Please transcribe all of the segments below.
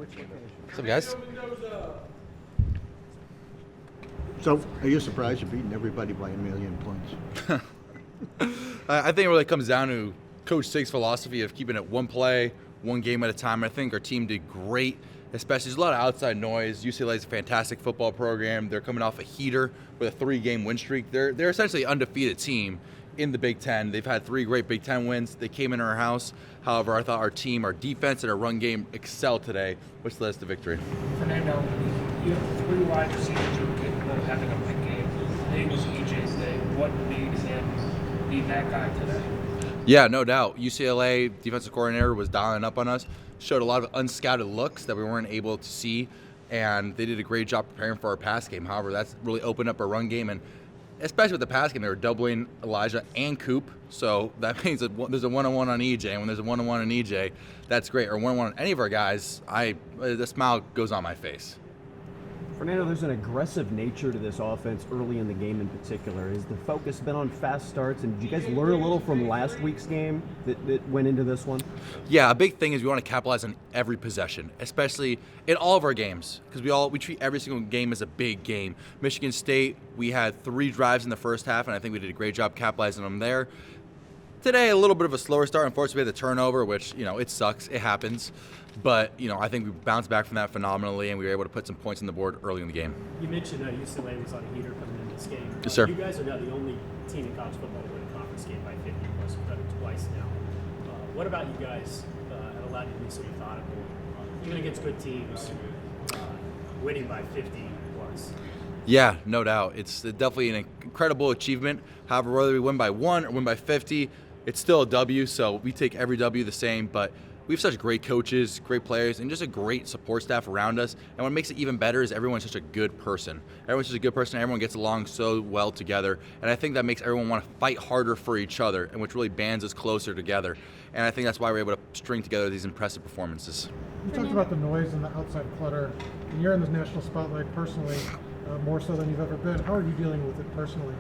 What's up, guys? So, are you surprised you're beating everybody by 1,000,000 points? I think it really comes down to Coach Sig's philosophy of keeping it one play, one game at a time. I think our team did great, especially there's a lot of outside noise. UCLA is a fantastic football program. They're coming off a heater with a 3-game win streak. They're essentially an undefeated team in the Big Ten. They've had 3 great Big Ten wins. They came in our house. However, I thought our team, our defense, and our run game excelled today, which led us to victory. Fernando, you have 3 wide receivers who are capable of having a big game. Today was EJ's day. What made him be that guy today? Yeah, no doubt. UCLA defensive coordinator was dialing up on us, showed a lot of unscouted looks that we weren't able to see, and they did a great job preparing for our pass game. However, that's really opened up our run game, and especially with the pass game, they were doubling Elijah and Coop, so that means that there's a one-on-one on EJ, and when there's a one-on-one on EJ, that's great. Or one-on-one on any of our guys, the smile goes on my face. Fernando, there's an aggressive nature to this offense early in the game in particular. Has the focus been on fast starts, and did you guys learn a little from last week's game that went into this one? Yeah, a big thing is we want to capitalize on every possession, especially in all of our games, because we treat every single game as a big game. Michigan State, we had 3 drives in the first half, and I think we did a great job capitalizing on them there. Today, a little bit of a slower start. Unfortunately, we had the turnover, which, it sucks. It happens. But, I think we bounced back from that phenomenally, and we were able to put some points on the board early in the game. You mentioned UCLA was on a heater coming into this game. Yes, sir. You guys are now the only team in college football to win a conference game by 50 plus. We've done it twice now. What about you guys have allowed you to be so methodical, even against good teams, winning by 50 plus? Yeah, no doubt. It's definitely an incredible achievement. However, whether we win by 1 or win by 50, it's still a W, so we take every W the same. But we have such great coaches, great players, and just a great support staff around us. And what makes it even better is everyone's such a good person. Everyone's just a good person. Everyone gets along so well together. And I think that makes everyone want to fight harder for each other, and which really bands us closer together. And I think that's why we're able to string together these impressive performances. You talked about the noise and the outside clutter, and you're in the national spotlight personally, more so than you've ever been. How are you dealing with it personally?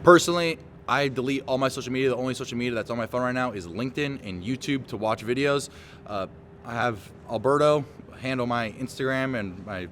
Personally, I delete all my social media. The only social media that's on my phone right now is LinkedIn and YouTube to watch videos. I have Alberto handle my Instagram, and my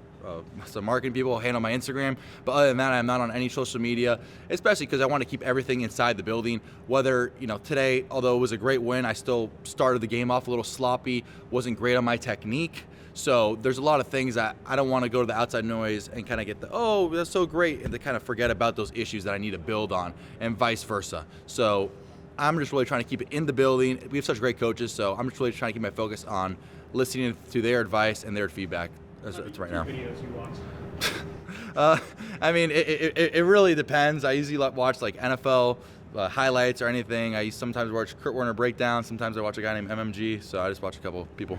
some marketing people handle my Instagram. But other than that, I'm not on any social media, especially because I want to keep everything inside the building. Whether, today, although it was a great win, I still started the game off a little sloppy, wasn't great on my technique. So there's a lot of things that I don't want to go to the outside noise and kind of get that's so great, and to kind of forget about those issues that I need to build on, and vice versa. So I'm just really trying to keep it in the building. We have such great coaches, so I'm just really trying to keep my focus on listening to their advice and their feedback. That's right now. Videos you watch? It really depends. I usually watch like NFL highlights or anything. I sometimes watch Kurt Warner breakdown. Sometimes I watch a guy named MMG. So I just watch a couple people.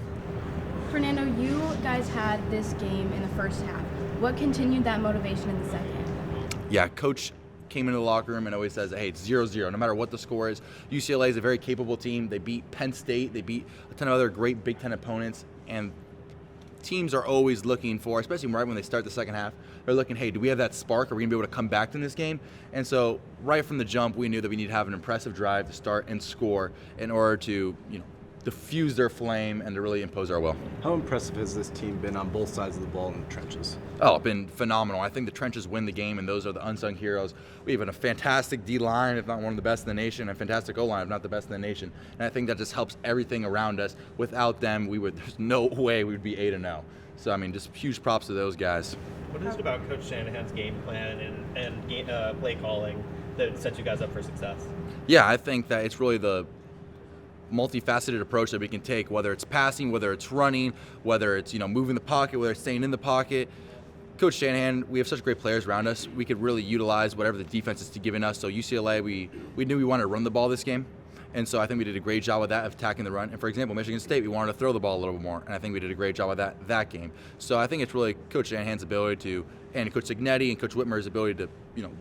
Fernando, you guys had this game in the first half. What continued that motivation in the second? Yeah, Coach came into the locker room and always says, hey, it's 0-0, no matter what the score is. UCLA is a very capable team. They beat Penn State. They beat a ton of other great Big Ten opponents. And teams are always looking for, especially right when they start the second half, they're looking, hey, do we have that spark? Are we going to be able to come back in this game? And so right from the jump, we knew that we need to have an impressive drive to start and score in order to, diffuse their flame and to really impose our will. How impressive has this team been on both sides of the ball in the trenches? Oh, been phenomenal. I think the trenches win the game, and those are the unsung heroes. We have a fantastic D-line, if not one of the best in the nation, and a fantastic O-line, if not the best in the nation. And I think that just helps everything around us. Without them, there's no way we would be 8-0. So, just huge props to those guys. What is it about Coach Shanahan's game plan and play calling that sets you guys up for success? Yeah, I think that it's really the multifaceted approach that we can take, whether it's passing, whether it's running, whether it's moving the pocket, whether it's staying in the pocket. Coach Shanahan, we have such great players around us. We could really utilize whatever the defense is giving us. So UCLA, we knew we wanted to run the ball this game, and so I think we did a great job with that, of attacking the run. And for example, Michigan State, we wanted to throw the ball a little bit more, and I think we did a great job with that game. So I think it's really Coach Shanahan's ability to, and Coach Signetti and Coach Whitmer's ability to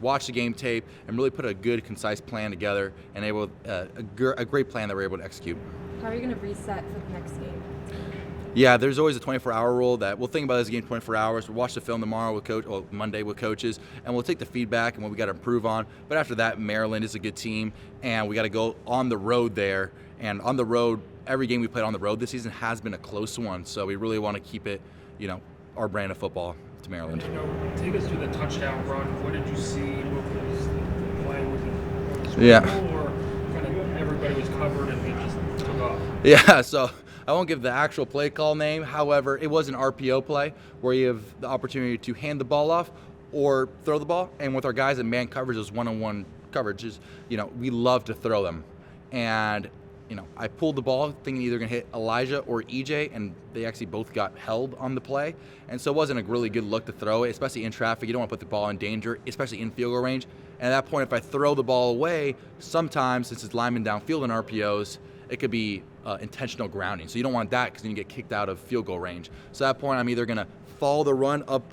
watch the game tape and really put a good, concise plan together, and a great plan that we're able to execute. How are you going to reset for the next game? Yeah, there's always a 24-hour rule that we'll think about this game 24 hours. We'll watch the film tomorrow with Monday with coaches, and we'll take the feedback and what we got to improve on. But after that, Maryland is a good team, and we got to go on the road there. And on the road, every game we played on the road this season has been a close one. So we really want to keep it, our brand of football to Maryland. Take us through the touchdown run. What did you see? What was the play? Was it Yeah. or kind of everybody was covered and we just took off? Yeah, so I won't give the actual play call name. However, it was an RPO play where you have the opportunity to hand the ball off or throw the ball. And with our guys in man coverage, those one-on-one coverages, we love to throw them. And I pulled the ball thinking either going to hit Elijah or EJ, and they actually both got held on the play. And so it wasn't a really good look to throw it, especially in traffic. You don't want to put the ball in danger, especially in field goal range. And at that point, if I throw the ball away, sometimes, since it's lineman downfield in RPOs, it could be intentional grounding. So you don't want that because then you get kicked out of field goal range. So at that point, I'm either going to follow the run up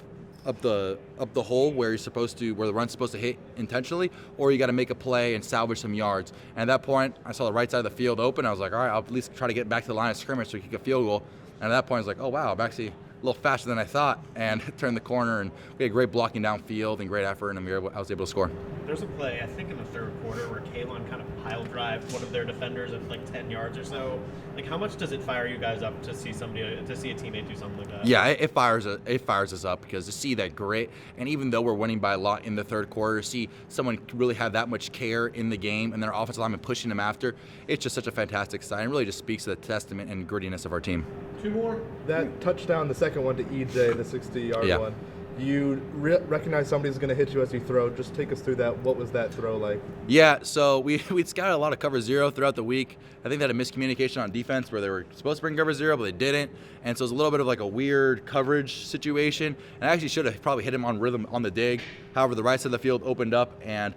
the hole where the run's supposed to hit intentionally, or you got to make a play and salvage some yards. And at that point, I saw the right side of the field open. I was like, all right, I'll at least try to get back to the line of scrimmage so we kick a field goal. And at that point, I was like, oh wow, I'm actually a little faster than I thought, and turned the corner, and we had great blocking downfield and great effort, and I was able to score. There's a play, I think in the third quarter, where Kalon kind of pile drive one of their defenders at like 10 yards or so. Like, how much does it fire you guys up to see a teammate do something like that? Yeah, it fires us up, because to see that grit, and even though we're winning by a lot in the third quarter, to see someone really have that much care in the game and their offensive lineman pushing them after, it's just such a fantastic sign. It really just speaks to the testament and grittiness of our team. Two more. That touchdown, the second one to EJ, the 60-yard Yeah. one. You recognize somebody's going to hit you as you throw. Just take us through that. What was that throw like? Yeah, so we'd scouted a lot of cover zero throughout the week. I think they had a miscommunication on defense where they were supposed to bring cover zero, but they didn't. And so it was a little bit of like a weird coverage situation. And I actually should have probably hit him on rhythm on the dig. However, the right side of the field opened up, and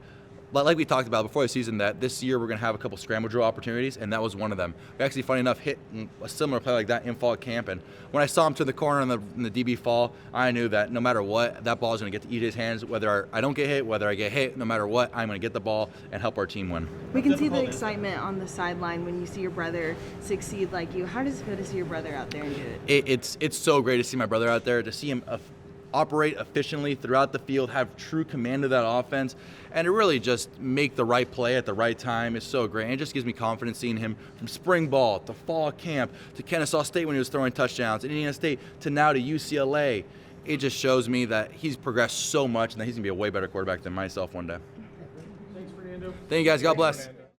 like we talked about before the season, that this year we're going to have a couple scramble drill opportunities, and that was one of them. We actually, funny enough, hit a similar play like that in fall camp, and when I saw him to the corner in the DB fall, I knew that no matter what, that ball is going to get to EJ's hands. Whether I don't get hit, whether I get hit, no matter what, I'm going to get the ball and help our team win. We can see the excitement on the sideline when you see your brother succeed like you. How does it feel to see your brother out there and do it? It's so great to see my brother out there, to see him operate efficiently throughout the field, have true command of that offense, and to really just make the right play at the right time is so great. And it just gives me confidence seeing him from spring ball to fall camp to Kennesaw State when he was throwing touchdowns, Indiana State to now to UCLA. It just shows me that he's progressed so much and that he's going to be a way better quarterback than myself one day. Thanks, Fernando. Thank you guys. God bless.